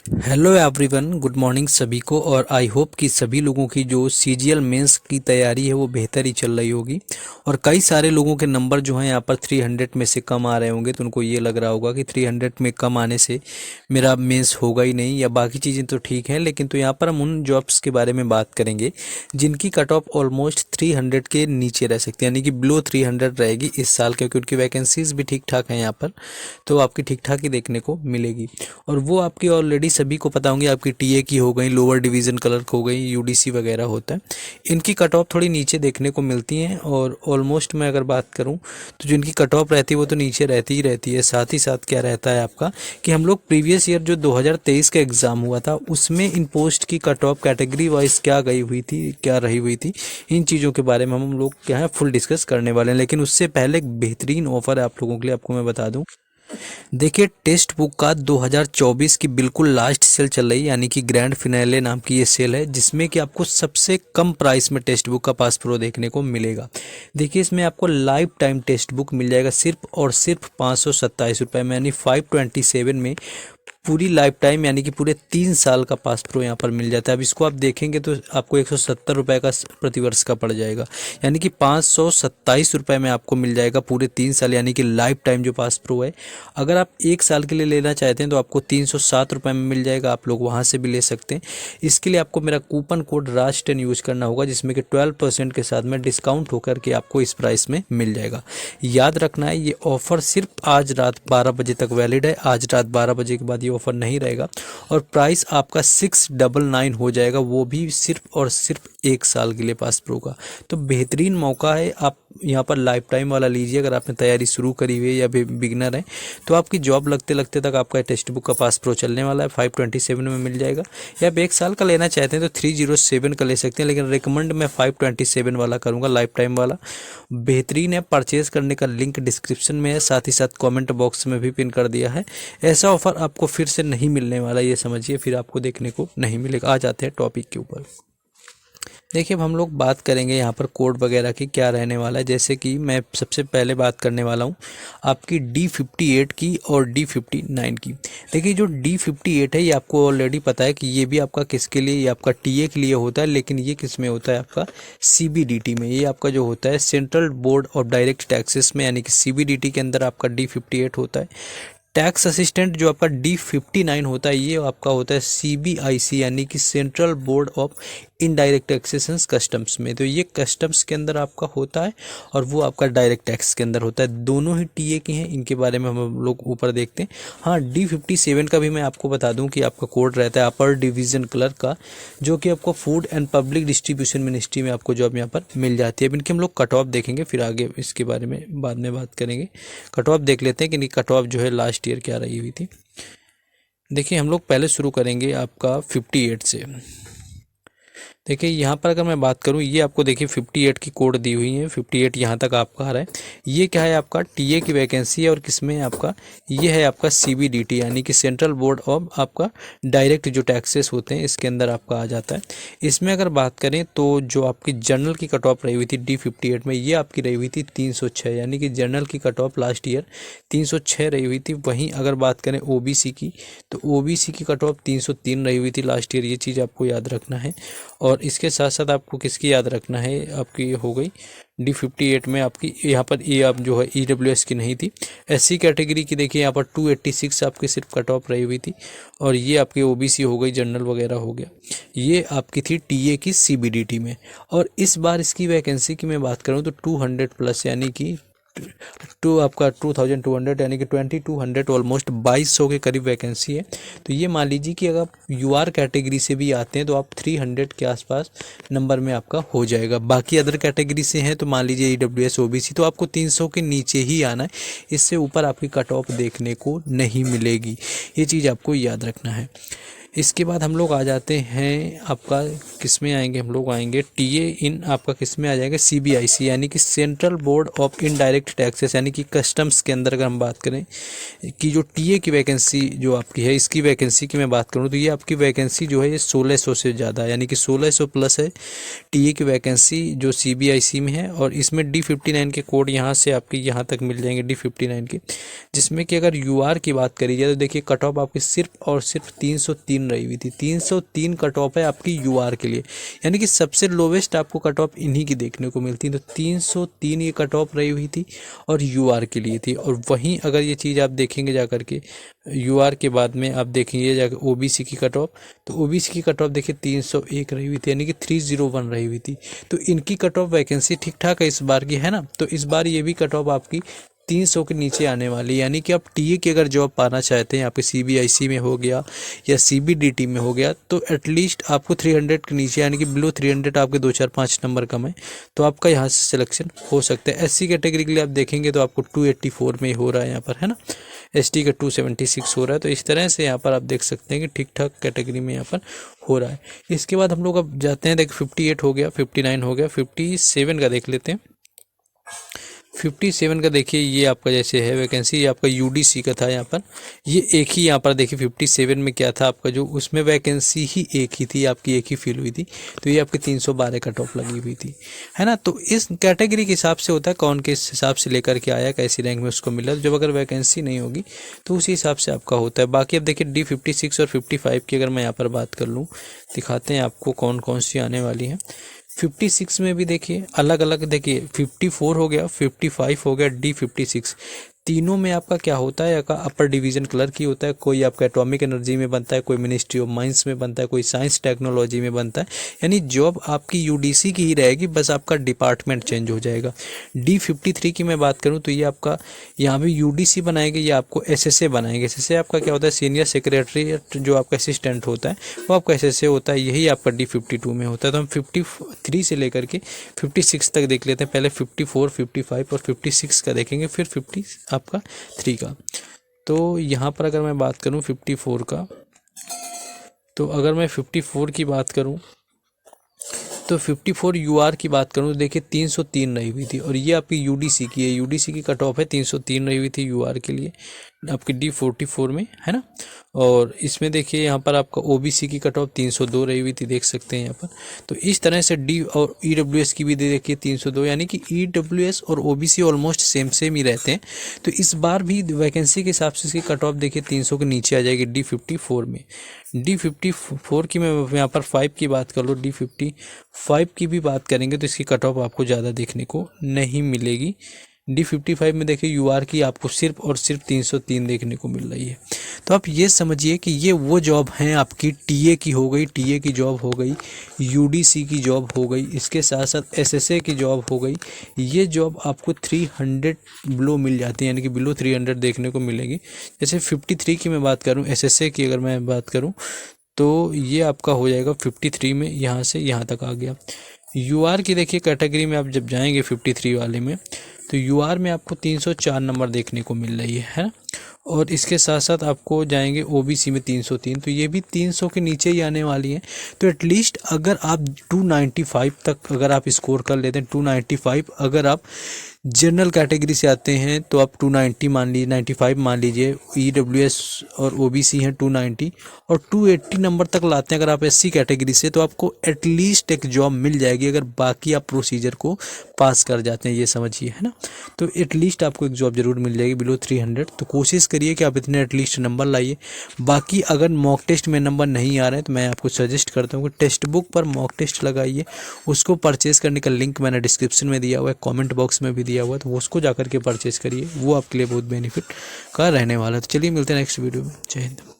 Hello everyone, good morning सभी को। और आई होप कि सभी लोगों की जो सीजीएल मेंस की तैयारी है वो बेहतर ही चल रही होगी। और कई सारे लोगों के नंबर जो हैं यहाँ पर 300 में से कम आ रहे होंगे, तो उनको ये लग रहा होगा कि 300 में कम आने से मेरा मेंस होगा ही नहीं, या बाकी चीज़ें तो ठीक हैं। लेकिन तो यहाँ पर हम उन जॉब्स के बारे में बात करेंगे जिनकी कट ऑफ ऑलमोस्ट 300 के नीचे रह सकती है, यानी कि बिलो 300 रहेगी इस साल, क्योंकि उनकी वैकेंसीज भी ठीक ठाक हैं यहाँ पर, तो आपकी ठीक ठाक ही देखने को मिलेगी। और वो आपकी ऑलरेडी सभी को पता होंगी, आपकी टीए की हो गई, लोअर डिवीज़न क्लर्क हो गई, यूडीसी वगैरह होता है। इनकी कट ऑफ थोड़ी नीचे देखने को मिलती हैं। और ऑलमोस्ट मैं अगर बात करूं तो जिनकी कट ऑफ रहती है वो तो नीचे रहती ही रहती है। साथ ही साथ क्या रहता है आपका कि हम लोग प्रीवियस ईयर जो 2023 का एग्ज़ाम हुआ था उसमें इन पोस्ट की कट ऑफ कैटेगरी वाइज क्या गई हुई थी, क्या रही हुई थी, इन चीज़ों के बारे में हम लोग क्या है फुल डिस्कस करने वाले हैं। लेकिन उससे पहले एक बेहतरीन ऑफर है आप लोगों के लिए, आपको मैं बता दूं। देखिए, टेक्स्ट बुक का 2024 की बिल्कुल लास्ट सेल चल रही है, यानी कि ग्रैंड फिनाले नाम की ये सेल है, जिसमें कि आपको सबसे कम प्राइस में टेक्स्ट बुक का पास प्रो देखने को मिलेगा। देखिए, इसमें आपको लाइफ टाइम टेक्स्ट बुक मिल जाएगा सिर्फ और सिर्फ 527 रुपये में, यानी 527 में पूरी लाइफ टाइम, यानी कि पूरे 3 साल का पास प्रो यहाँ पर मिल जाता है। अब इसको आप देखेंगे तो आपको 170 रुपये का प्रतिवर्ष का पड़ जाएगा, यानी कि 527 रुपये में आपको मिल जाएगा पूरे 3 साल, यानी कि लाइफ टाइम जो पास प्रो है। अगर आप 1 साल के लिए लेना चाहते हैं तो आपको 307 रुपये में मिल जाएगा, आप लोग वहाँ से भी ले सकते हैं। इसके लिए आपको मेरा कूपन कोड राज10 यूज करना होगा, जिसमें कि 12% के साथ में डिस्काउंट होकर के आपको इस प्राइस में मिल जाएगा। याद रखना है, ये ऑफर सिर्फ आज रात 12 बजे तक वैलिड है। आज रात 12 बजे के बाद ये ऑफर नहीं रहेगा और प्राइस आपका 699 हो जाएगा, वो भी सिर्फ और सिर्फ 1 साल के लिए पास प्रो का। तो बेहतरीन मौका है, आप यहाँ पर लाइफ टाइम वाला लीजिए। अगर आपने तैयारी शुरू करी हुई है या बिगिनर है तो आपकी जॉब लगते लगते तक आपका टेक्स्ट बुक का पास प्रो चलने वाला है, 527 में मिल जाएगा। या आप 1 साल का लेना चाहते हैं तो 307 का ले सकते हैं, लेकिन रिकमेंड मैं 527 वाला करूँगा, लाइफ टाइम वाला। बेहतरीन है। परचेज करने का लिंक डिस्क्रिप्शन में है, साथ ही साथ कमेंट बॉक्स में भी पिन कर दिया है। ऐसा ऑफर आपको फिर से नहीं मिलने वाला, ये समझिए, फिर आपको देखने को नहीं मिलेगा। आ जाते हैं टॉपिक के ऊपर। देखिए, अब हम लोग बात करेंगे यहाँ पर कोड वगैरह की क्या रहने वाला है। जैसे कि मैं सबसे पहले बात करने वाला हूँ आपकी D58 की और D59 की। देखिए, जो D58 है ये आपको ऑलरेडी पता है कि ये भी आपका किसके लिए, ये आपका टीए के लिए होता है, लेकिन ये किस में होता है आपका CBDT में। ये आपका जो होता है central board of direct taxes में, यानी कि CBDT के अंदर आपका D58 होता है। टैक्स असिस्टेंट जो आपका D59 होता है ये आपका होता है CBIC, यानी कि central board of indirect taxations customs में। तो ये कस्टम्स के अंदर आपका होता है और वो आपका डायरेक्ट टैक्स के अंदर होता है। दोनों ही टीए के हैं, इनके बारे में हम लोग ऊपर देखते हैं। हाँ, D57 का भी मैं आपको बता दूं कि आपका कोड रहता है अपर डिवीज़न क्लर्क का, जो कि आपको food and public distribution ministry में आपको जॉब यहाँ पर मिल जाती है। अब इनके हम लोग कट ऑफ देखेंगे, फिर आगे इसके बारे में बाद में बात करेंगे। कट ऑफ देख लेते हैं कि इनकी कट ऑफ जो है लास्ट ईयर क्या रही हुई थी। देखिए, हम लोग पहले शुरू करेंगे आपका 58 से। देखिए, यहाँ पर अगर मैं बात करूँ, ये आपको देखिए 58 की कोड दी हुई है, 58 यहाँ तक आपका आ रहा है। ये क्या है, आपका टीए की वैकेंसी है और किसमें है आपका, ये है आपका CBDT, यानी कि सेंट्रल बोर्ड ऑफ आपका डायरेक्ट जो टैक्सेस होते हैं, इसके अंदर आपका आ जाता है। इसमें अगर बात करें तो जो आपकी जनरल की कट ऑफ रही हुई थी D58 में, ये आपकी रही हुई थी 306, यानी कि जनरल की कट ऑफ लास्ट ईयर 306 रही हुई थी। वहीं अगर बात करें OBC की, तो OBC की कट ऑफ 303 रही हुई थी लास्ट ईयर। ये चीज़ आपको याद रखना है। और इसके साथ साथ आपको किसकी याद रखना है, आपकी हो गई D58 में आपकी यहाँ पर ये आप जो है EWS की नहीं थी। SC कैटेगरी की देखिए यहाँ पर 286 आपकी सिर्फ कट ऑफ रही हुई थी। और ये आपकी OBC हो गई, जनरल वगैरह हो गया। ये आपकी थी टीए की CBDT में। और इस बार इसकी वैकेंसी की मैं बात करूँ तो 200 प्लस, यानी कि टू आपका 2200, यानी कि 2200 ऑलमोस्ट 2200 के करीब वैकेंसी है। तो ये मान लीजिए कि अगर आप UR कैटेगरी से भी आते हैं तो आप 300 के आसपास नंबर में आपका हो जाएगा। बाकी अदर कैटेगरी से हैं तो मान लीजिए EWS OBC, तो आपको 300 के नीचे ही आना है, इससे ऊपर आपकी कट ऑफ देखने को नहीं मिलेगी। ये चीज़ आपको याद रखना है। इसके बाद हम लोग आ जाते हैं आपका किस में आएंगे, हम लोग आएंगे टीए इन आपका किस में आ जाएगा, सीबीआईसी यानी कि central board of indirect taxes यानी कि कस्टम्स के अंदर अगर हम बात करें कि जो टीए की वैकेंसी जो आपकी है, इसकी वैकेंसी की मैं बात करूं तो ये आपकी वैकेंसी जो है ये 1600 से ज़्यादा है, यानी कि 1600 प्लस है टीए की वैकेंसी जो सीबीआईसी में है। और इसमें D59 के कोड यहाँ से आपके यहाँ तक मिल जाएंगे D59 के, जिसमें कि अगर यूआर की बात करी जाए तो देखिए कट ऑफ आपकी सिर्फ और सिर्फ 303 रही हुई थी। 303 कट ऑफ है आपकी यूआर के लिए, यानी कि सबसे लोवेस्ट आपको कट ऑफ इन्हीं की देखने को मिलती है। तो 303 ये कट ऑफ रही हुई थी और यूआर के लिए थी। और वहीं अगर ये चीज़ आप देखेंगे जा करके यूआर के बाद में आप देखेंगे जाकर ओबीसी की कट ऑफ, तो ओबीसी की कट ऑफ देखिए 301 रही हुई थी, यानी कि 301 रही हुई थी। तो इनकी कट ऑफ वैकेंसी ठीक ठाक है इस बार की, है ना। तो इस बार ये भी कट ऑफ आपकी 300 के नीचे आने वाली, यानी कि आप टीए की अगर जॉब पाना चाहते हैं आपके सीबीआईसी में हो गया या सीबीडीटी में हो गया, तो एटलीस्ट आपको 300 के नीचे यानी कि बिलो 300 आपके 2-4-5 नंबर कम है, तो आपका यहाँ से सिलेक्शन हो सकता है। एससी कैटेगरी के लिए आप देखेंगे तो आपको 284 में हो रहा है यहाँ पर, है ना। एसटी का 276 हो रहा है। तो इस तरह से यहाँ पर आप देख सकते हैं कि ठीक ठाक कैटेगरी में यहाँ पर हो रहा है। इसके बाद हम लोग अब जाते हैं, देख 58 हो गया, 59 हो गया, 57 का देख लेते हैं। 57 का देखिए ये आपका जैसे है वैकेंसी, ये आपका यूडीसी का था यहाँ पर, ये एक ही यहाँ पर देखिए 57 में क्या था आपका जो उसमें वैकेंसी ही एक ही थी आपकी, एक ही फिल हुई थी। तो ये आपकी 312 कट ऑफ लगी हुई थी, है ना। तो इस कैटेगरी के हिसाब से होता है कौन किस हिसाब से लेकर के आया, कैसी रैंक में उसको मिला। जब अगर वैकेंसी नहीं होगी तो उसी हिसाब से आपका होता है। बाकी अब देखिए D56 और 55 की अगर मैं यहाँ पर बात कर लूँ, दिखाते हैं आपको कौन कौन सी आने वाली हैं। 56 में भी देखिए अलग अलग, देखिए 54 हो गया, 55 हो गया, D56 तीनों में आपका क्या होता है, आपका अपर डिवीजन क्लर्क ही होता है। कोई आपका एटॉमिक एनर्जी में बनता है, कोई मिनिस्ट्री ऑफ माइंस में बनता है, कोई साइंस टेक्नोलॉजी में बनता है। यानी जॉब आपकी यूडीसी की ही रहेगी, बस आपका डिपार्टमेंट चेंज हो जाएगा। D53 की मैं बात करूं तो ये आपका यहाँ भी यूडीसी बनाएंगे, ये आपको एसएसए बनाएंगे। एसएसए आपका क्या होता है, सीनियर सेक्रेटरी जो आपका असिस्टेंट होता है वो आपका एसएसए होता है, यही आपका D52 में होता है। तो हम 53 से लेकर के 56 तक देख लेते हैं। पहले 54, 55 और 56 का देखेंगे, फिर 50 आपका 3 का। तो यहाँ पर अगर मैं बात करूँ 54 का, तो अगर मैं 54 की बात करूँ तो 54 यूआर की बात करूँ तो देखिए 303 रही हुई थी, और ये आपकी यूडीसी की है। यूडीसी की कट ऑफ है 303 रही हुई थी यूआर के लिए आपकी D44 में, है ना। और इसमें देखिए यहाँ पर आपका ओबीसी की कट ऑफ 302 रही हुई थी, देख सकते हैं यहाँ पर। तो इस तरह से डी और ईडब्ल्यूएस की भी देखिए 302, यानी कि ईडब्ल्यूएस और ओबीसी ऑलमोस्ट सेम ही रहते हैं। तो इस बार भी वैकेंसी के हिसाब से इसकी कट ऑफ देखिए 300 के नीचे आ जाएगी D54 में। D54 की मैं यहाँ पर 5 की बात कर लो, D55 की भी बात करेंगे तो इसकी कट ऑफ आपको ज़्यादा देखने को नहीं मिलेगी। D55 में देखिए यूआर की आपको सिर्फ और सिर्फ 303 देखने को मिल रही है। तो आप ये समझिए कि ये वो जॉब हैं आपकी, टीए की हो गई, टीए की जॉब हो गई, यूडीसी की जॉब हो गई, इसके साथ साथ एसएसए की जॉब हो गई। ये जॉब आपको 300 बिलो मिल जाती है, यानी कि बिलो 300 देखने को मिलेगी। जैसे 53 की मैं बात करूँ, एसएसए की अगर मैं बात करूँ तो ये आपका हो जाएगा 53 में, यहाँ से यहाँ तक आ गया। यूआर की देखिए कैटेगरी में आप जब जाएंगे 53 वाले में, तो यूआर में आपको 304 नंबर देखने को मिल रही है ना। और इसके साथ साथ आपको जाएंगे ओबीसी में 303, तो ये भी 300 के नीचे ही आने वाली है। तो एटलीस्ट अगर आप 295 तक अगर आप स्कोर कर लेते हैं, 295 अगर आप जनरल कैटेगरी से आते हैं तो आप 290 मान लीजिए, 95 मान लीजिए, ईडब्ल्यूएस और ओबीसी हैं 290, और 280 नंबर तक लाते हैं अगर आप एससी कैटेगरी से, तो आपको एटलीस्ट एक जॉब मिल जाएगी अगर बाकी आप प्रोसीजर को पास कर जाते हैं, ये समझिए, है ना। तो एटलीस्ट आपको एक जॉब जरूर मिल जाएगी बिलो 300। तो कोशिश करिए कि आप इतने एटलीस्ट नंबर लाइए। बाकी अगर मॉक टेस्ट में नंबर नहीं आ रहे हैं तो मैं आपको सजेस्ट करता हूँ कि टेक्स्ट बुक पर मॉक टेस्ट लगाइए। उसको परचेज़ करने का लिंक मैंने डिस्क्रिप्शन में दिया हुआ है, कमेंट बॉक्स में भी दिया हुआ है, तो उसको जाकर के परचेज़ करिए, वो आपके लिए बहुत बेनिफिट का रहने वाला है। तो चलिए मिलते हैं नेक्स्ट वीडियो में। जय हिंद।